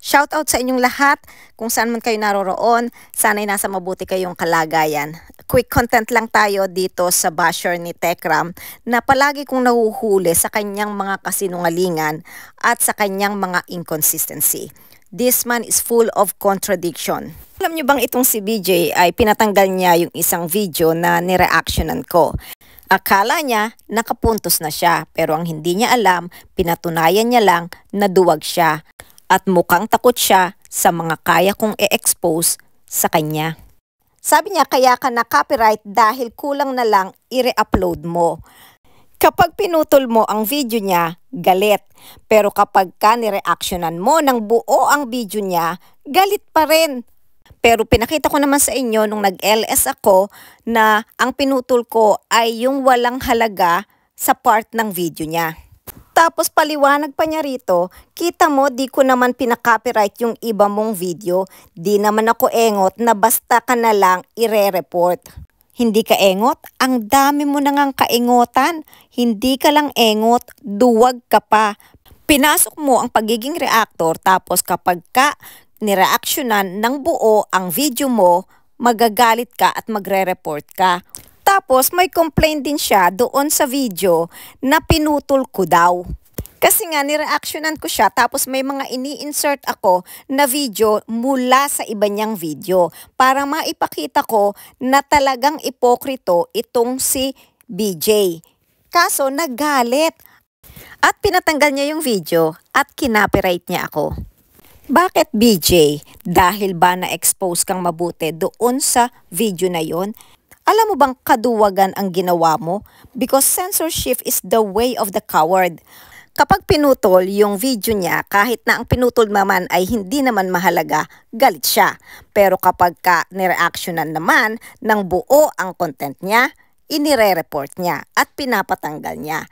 Shoutout sa inyong lahat, kung saan man kayo naroroon, sana'y nasa mabuti kayong kalagayan. Quick content lang tayo dito sa basher ni Tekram na palagi kong nahuhuli sa kanyang mga kasinungalingan at sa kanyang mga inconsistency. This man is full of contradiction. Alam niyo bang itong si BJ ay pinatanggal niya yung isang video na nireactionan ko. Akala niya nakapuntos na siya, pero ang hindi niya alam, pinatunayan niya lang na duwag siya. At mukhang takot siya sa mga kaya kong i-expose sa kanya. Sabi niya kaya ka na copyright dahil kulang na lang i-re-upload mo. Kapag pinutol mo ang video niya, galit. Pero kapag ka ni-reactionan mo ng buo ang video niya, galit pa rin. Pero pinakita ko naman sa inyo nung nag-LS ako na ang pinutol ko ay yung walang halaga sa part ng video niya. Tapos paliwanag pa niya rito, kita mo di ko naman pinaka-copyright yung iba mong video, di naman ako engot na basta ka na lang ire-report. Hindi ka engot? Ang dami mo na ngang kaengotan. Hindi ka lang engot, duwag ka pa. Pinasok mo ang pagiging reactor tapos kapag ka nireactionan ng buo ang video mo, magagalit ka at magre-report ka. Tapos may complaint din siya doon sa video na pinutol ko daw. Kasi nga nireactionan ko siya tapos may mga ini-insert ako na video mula sa iba niyang video para maipakita ko na talagang ipokrito itong si BJ. Kaso nagalit at pinatanggal niya yung video at kinopyright niya ako. Bakit BJ? Dahil ba na-expose kang mabuti doon sa video na yon? Alam mo bang kaduwagan ang ginawa mo? Because censorship is the way of the coward. Kapag pinutol yung video niya, kahit na ang pinutol naman ay hindi naman mahalaga, galit siya. Pero kapag ka nireactionan naman ng buo ang content niya, inire-report niya at pinapatanggal niya.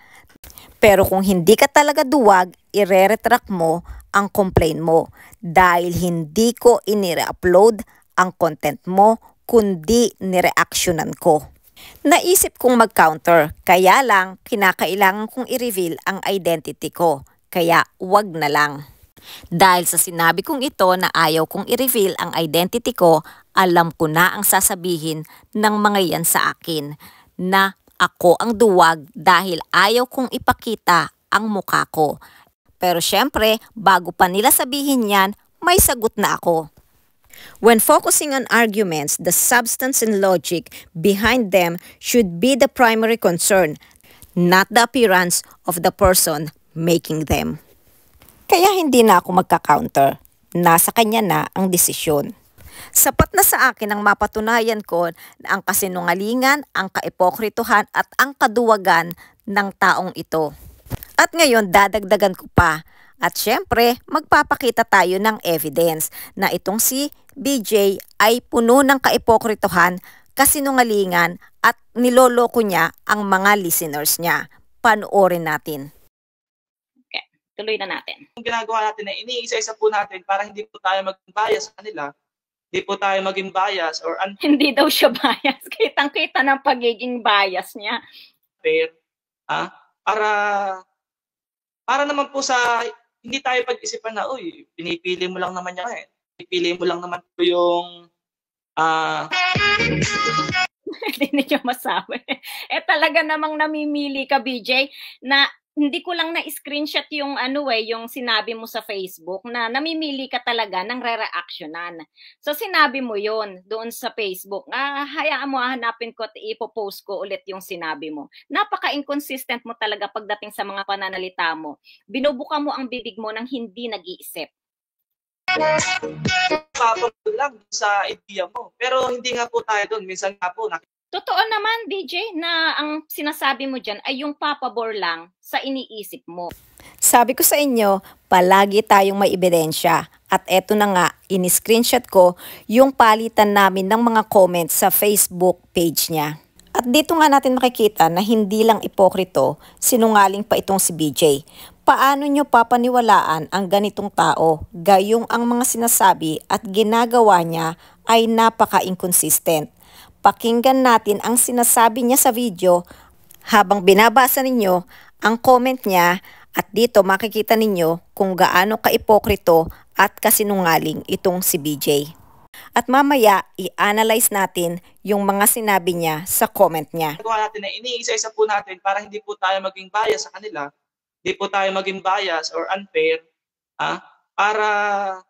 Pero kung hindi ka talaga duwag, ire-retract mo ang complaint mo dahil hindi ko inire-upload ang content mo kundi nireactionan ko. Naisip kong mag-counter, kaya lang kinakailangan kong i-reveal ang identity ko, kaya wag na lang. Dahil sa sinabi kong ito na ayaw kong i-reveal ang identity ko, alam ko na ang sasabihin ng mga yan sa akin, na ako ang duwag dahil ayaw kong ipakita ang mukha ko. Pero syempre, bago pa nila sabihin yan, may sagot na ako. When focusing on arguments, the substance and logic behind them should be the primary concern, not the appearance of the person making them. Kaya hindi na ako magka-counter. Nasa kanya na ang desisyon. Sapat na sa akin ang mapatunayan ko na ang kasinungalingan, ang kaipokrituhan at ang kaduwagan ng taong ito. At ngayon dadagdagan ko pa. At syempre, magpapakita tayo ng evidence na itong si BJ ay puno ng kaipokritohan, kasinungalingan at niloloko niya ang mga listeners niya. Panoorin natin. Okay, tuloy na natin. Ang ginagawa natin na iniisa-isa po natin para hindi po tayo maging bias sa kanila. Hindi po tayo maging bias or Hindi daw siya bias. Kitang-kita ng pagiging bias niya. unfair. Para naman po sa hindi tayo pag-isipan na, uy, pinipili mo lang naman niya eh. Pinipili mo lang naman po yung Hindi niya masabi. Talaga namang namimili ka, BJ, na hindi ko lang na-screenshot yung yung sinabi mo sa Facebook na namimili ka talaga ng re-reactionan. So sinabi mo yon doon sa Facebook. Hayaan mo, hanapin ko at ipopost ko ulit yung sinabi mo. Napaka-inconsistent mo talaga pagdating sa mga pananalita mo. Binubuka mo ang bibig mo nang hindi nag-iisip. lang sa idea mo. Pero hindi nga po tayo doon. Minsan nga po, Totoo naman, BJ, na ang sinasabi mo dyan ay yung papabor lang sa iniisip mo. Sabi ko sa inyo, palagi tayong may ebidensya. At eto na nga, in-screenshot ko yung palitan namin ng mga comments sa Facebook page niya. At dito nga natin makikita na hindi lang ipokrito, sinungaling pa itong si BJ. Paano nyo papaniwalaan ang ganitong tao, gayong ang mga sinasabi at ginagawa niya ay napaka-inconsistent? Pakinggan natin ang sinasabi niya sa video habang binabasa ninyo ang comment niya at dito makikita ninyo kung gaano kaipokrito at kasinungaling itong si BJ. At mamaya, i-analyze natin yung mga sinabi niya sa comment niya. Nagawa natin na iniisa-isa po natin para hindi po tayo maging bias sa kanila, hindi po tayo maging bias or unfair, para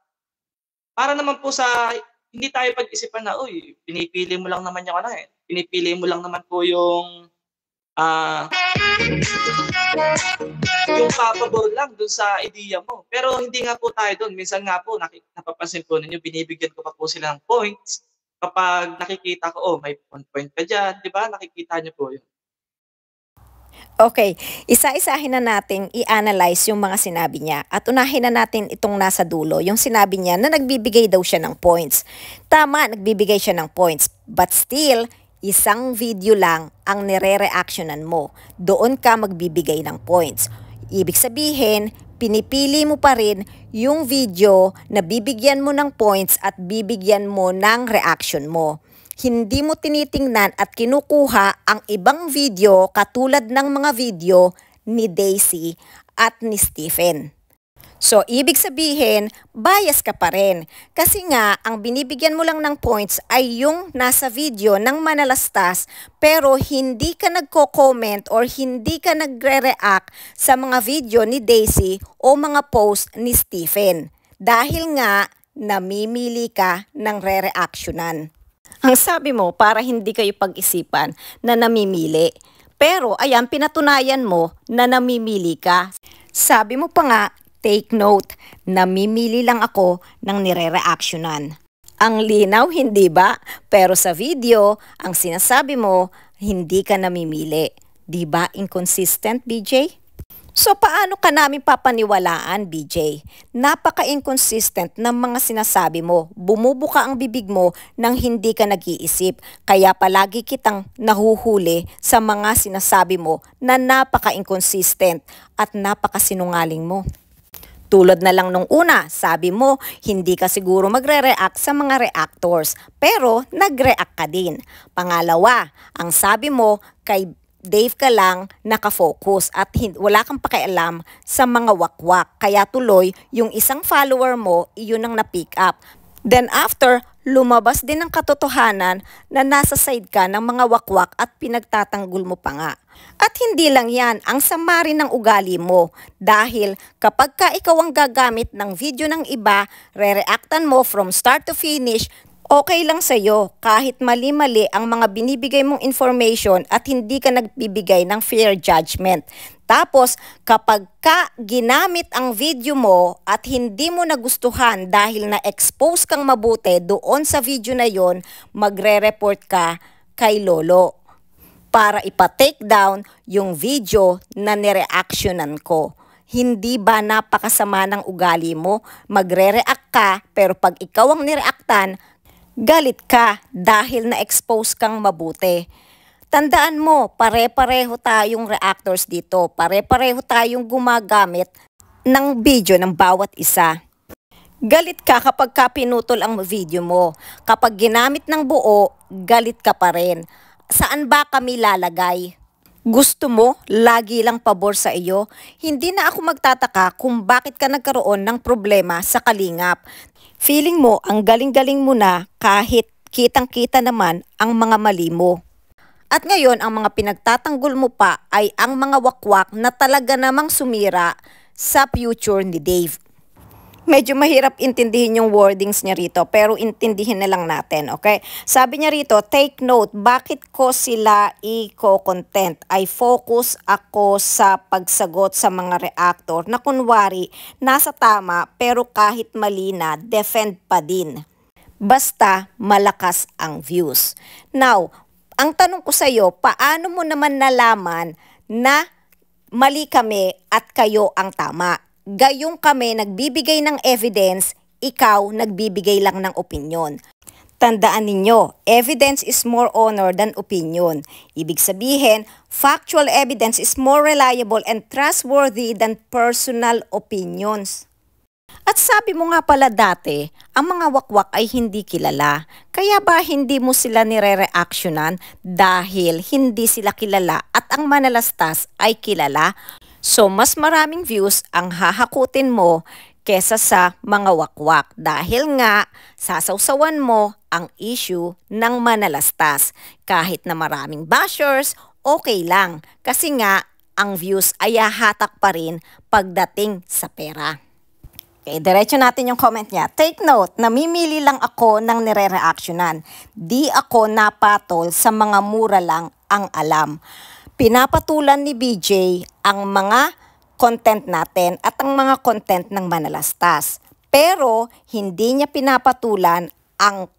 naman po sa hindi tayo pag-isipan na, uy, pinipili mo lang naman pinipili mo lang naman po yung papabor lang dun sa ideya mo. Pero hindi nga po tayo dun. Minsan nga po, napapansin po ninyo, binibigyan ko pa po sila ng points kapag nakikita ko, may point ka dyan, di ba? Nakikita nyo po yun. Okay, isa-isahin na natin i-analyze yung mga sinabi niya at unahin na natin itong nasa dulo, yung sinabi niya na nagbibigay daw siya ng points. Tama, nagbibigay siya ng points, but still, isang video lang ang nire-reactionan mo. Doon ka magbibigay ng points. Ibig sabihin, pinipili mo pa rin yung video na bibigyan mo ng points at bibigyan mo ng reaction mo. Hindi mo tinitingnan at kinukuha ang ibang video katulad ng mga video ni Daisy at ni Stephen. So, ibig sabihin, bias ka pa rin. Kasi nga, ang binibigyan mo lang ng points ay yung nasa video ng manalastas pero hindi ka nagko-comment or hindi ka nagre-react sa mga video ni Daisy o mga post ni Stephen. Dahil nga, namimili ka ng re-reactionan. Ang sabi mo, para hindi kayo pag-isipan na namimili. Pero ayan, pinatunayan mo na namimili ka. Sabi mo pa nga, take note, namimili lang ako ng nire-reactionan. Ang linaw, hindi ba? Pero sa video, ang sinasabi mo, hindi ka namimili. Di ba inconsistent, BJ? So paano ka namin papaniwalaan, BJ? Napaka-inconsistent ng mga sinasabi mo. Bumubuka ang bibig mo nang hindi ka nag-iisip. Kaya palagi kitang nahuhuli sa mga sinasabi mo na napaka-inconsistent at napaka-sinungaling mo. Tulad na lang nung una, sabi mo, hindi ka siguro magre-react sa mga reactors, pero nag-react ka din. Pangalawa, ang sabi mo kay Dave ka lang nakafocus at wala kang pakialam sa mga wakwak. Kaya tuloy, yung isang follower mo, iyon ang na-pick up. Then after, lumabas din ang katotohanan na nasa side ka ng mga wakwak at pinagtatanggol mo pa nga. At hindi lang yan, ang sama rin ng ugali mo. Dahil kapag ka ikaw ang gagamit ng video ng iba, re-reactan mo from start to finish, okay lang sa'yo kahit mali-mali ang mga binibigay mong information at hindi ka nagbibigay ng fair judgment. Tapos, kapag ka ginamit ang video mo at hindi mo nagustuhan dahil na-expose kang mabuti doon sa video na yon, magre-report ka kay Lolo para ipa-take down yung video na nireactionan ko. Hindi ba napakasama ng ugali mo? Magre-react ka pero pag ikaw ang nireactan, galit ka dahil na-expose kang mabuti. Tandaan mo, pare-pareho tayong reactors dito. Pare-pareho tayong gumagamit ng video ng bawat isa. Galit ka kapag ka pinutol ang video mo. Kapag ginamit ng buo, galit ka pa rin. Saan ba kami lalagay? Gusto mo, lagi lang pabor sa iyo? Hindi na ako magtataka kung bakit ka nagkaroon ng problema sa kalingap. Feeling mo ang galing-galing mo na kahit kitang-kita naman ang mga mali mo. At ngayon, ang mga pinagtatanggol mo pa ay ang mga wakwak na talaga namang sumira sa future ni Dave. Medyo mahirap intindihin yung wordings niya rito, pero intindihin na lang natin, okay? Sabi niya rito, take note, bakit ko sila i-content? Ay focus ako sa pagsagot sa mga reactor na kunwari nasa tama pero kahit mali na, defend pa din. Basta malakas ang views. Now, ang tanong ko sa iyo, paano mo naman nalaman na mali kami at kayo ang tama? Gayong kami nagbibigay ng evidence, ikaw nagbibigay lang ng opinion. Tandaan ninyo, evidence is more honor than opinion. Ibig sabihin, factual evidence is more reliable and trustworthy than personal opinions. At sabi mo nga pala dati, ang mga wakwak ay hindi kilala. Kaya ba hindi mo sila nire-reactionan dahil hindi sila kilala at ang manalastas ay kilala? So, mas maraming views ang hahakutin mo kesa sa mga wakwak dahil nga sasawsawan mo ang issue ng manalastas. Kahit na maraming bashers, okay lang kasi nga ang views ay hahatak pa rin pagdating sa pera. Okay, diretso natin yung comment niya. Take note, namimili lang ako ng nire-reactionan. Di ako napatol sa mga mura lang ang alam. Pinapatulan ni BJ ang mga content natin at ang mga content ng manalastas. Pero hindi niya pinapatulan ang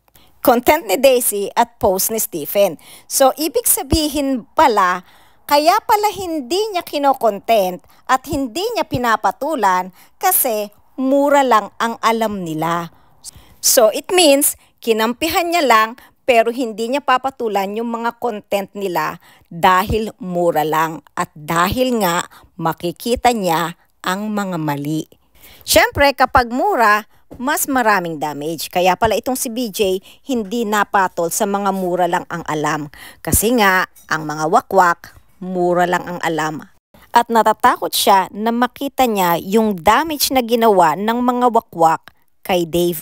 content ni Daisy at post ni Stephen. So, ibig sabihin pala, kaya pala hindi niya kino-content at hindi niya pinapatulan kasi mura lang ang alam nila. So, it means, kinampihan niya lang pero hindi niya papatulan yung mga content nila dahil mura lang at dahil nga makikita niya ang mga mali. Siyempre, kapag mura, mas maraming damage. Kaya pala itong si BJ hindi napatol sa mga mura lang ang alam. Kasi nga, ang mga wakwak, mura lang ang alam. At natatakot siya na makita niya yung damage na ginawa ng mga wakwak kay Dave.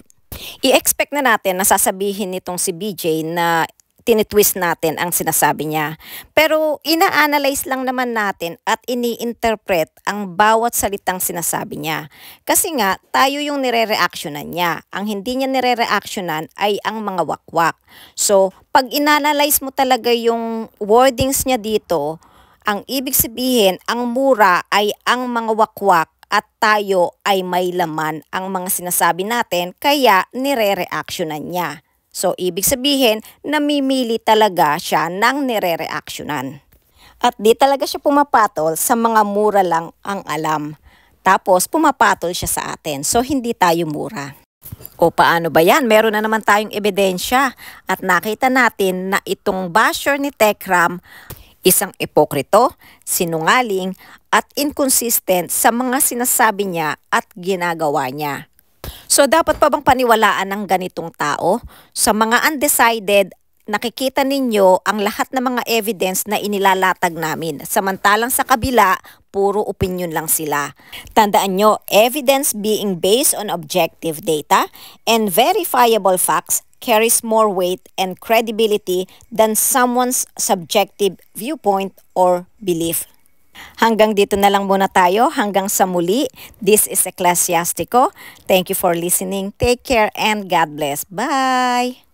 I-expect na natin na sasabihin nitong si BJ na tinitwist natin ang sinasabi niya. Pero ina-analyze lang naman natin at ini-interpret ang bawat salitang sinasabi niya. Kasi nga, tayo yung nire-reactionan niya. Ang hindi niya nire-reactionan ay ang mga wakwak. So, pag inanalyze mo talaga yung wordings niya dito, ang ibig sabihin, ang mura ay ang mga wakwak at tayo ay may laman ang mga sinasabi natin kaya nire-reactionan niya. So, ibig sabihin, namimili talaga siya ng nire-reactionan. At di talaga siya pumapatol sa mga mura lang ang alam. Tapos, pumapatol siya sa atin. So, hindi tayo mura. O paano ba yan? Meron na naman tayong ebidensya. At nakita natin na itong basher ni Tekram, isang ipokrito, sinungaling, at inconsistent sa mga sinasabi niya at ginagawa niya. So dapat pa bang paniwalaan ng ganitong tao? Sa mga undecided, nakikita ninyo ang lahat ng mga evidence na inilalatag namin. Samantalang sa kabila, puro opinion lang sila. Tandaan nyo, evidence being based on objective data and verifiable facts carries more weight and credibility than someone's subjective viewpoint or belief. Hanggang dito na lang muna tayo. Hanggang sa muli. This is Ecclesiastico. Thank you for listening. Take care and God bless. Bye!